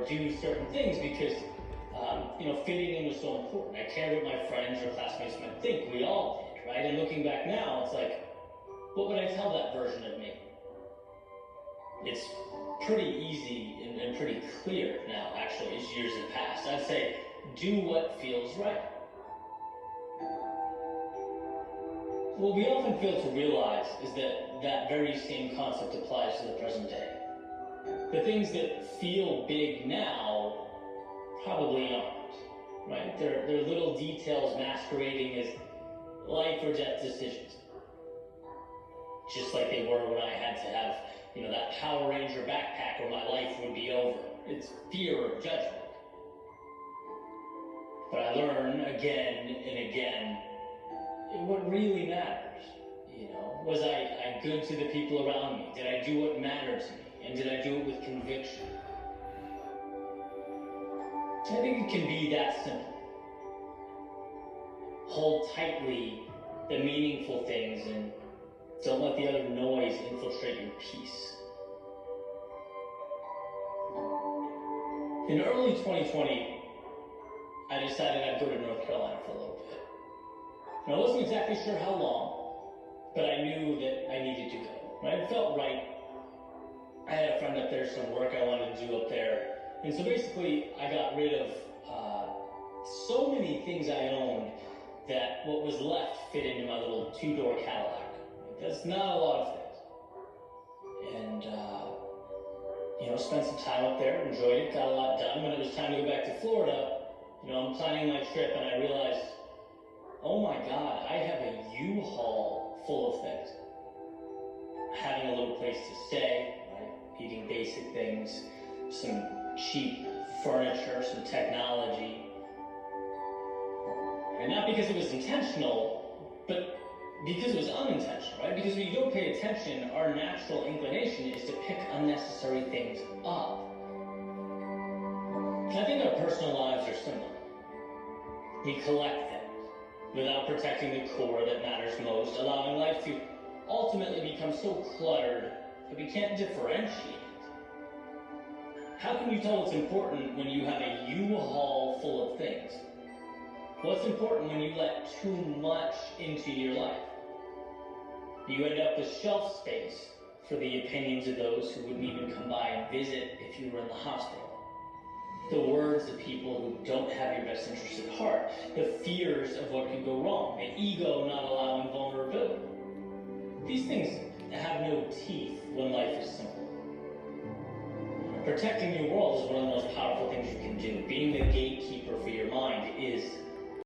do certain things because, fitting in was so important. I cared what my friends or classmates might think. We all did, right? And looking back now, it's like, what would I tell that version of me? It's pretty easy and pretty clear now, actually, as years have passed. I'd say, do what feels right. What we often fail to realize is that that very same concept applies to the present day. The things that feel big now probably aren't, right? They're little details masquerading as life or death decisions. Just like they were when I had to have, that Power Ranger backpack or my life would be over. It's fear of judgment. But I learn again and again what really matters. Was I good to the people around me? Did I do what mattered to me? And did I do it with conviction? I think it can be that simple. Hold tightly the meaningful things and don't let the other noise infiltrate your peace. In early 2020, I decided I'd go to North Carolina for a little bit. And I wasn't exactly sure how long, but I knew that I needed to go. Right? It felt right. I had a friend up there, some work I wanted to do up there. And so basically, I got rid of so many things I owned that what was left fit into my little two-door Cadillac. That's not a lot of things. And, spent some time up there, enjoyed it, got a lot done. When it was time to go back to Florida, I'm planning my trip and I realized, oh my God, I have a U-Haul full of things. Having a little place to stay, right? Eating basic things, some cheap furniture, some technology. And not because it was intentional, but because it was unintentional, right? Because when you don't pay attention, our natural inclination is to pick unnecessary things up. And I think our personal lives are similar. We collect things without protecting the core that matters most, allowing life to ultimately become so cluttered that we can't differentiate it. How can you tell what's important when you have a U-Haul full of things? What's important when you let too much into your life? You end up with shelf space for the opinions of those who wouldn't even come by and visit if you were in the hospital. The words of people who don't have your best interests at heart. The fears of what could go wrong. The ego not allowing vulnerability. These things have no teeth when life is simple. Protecting your world is one of the most powerful things you can do. Being the gatekeeper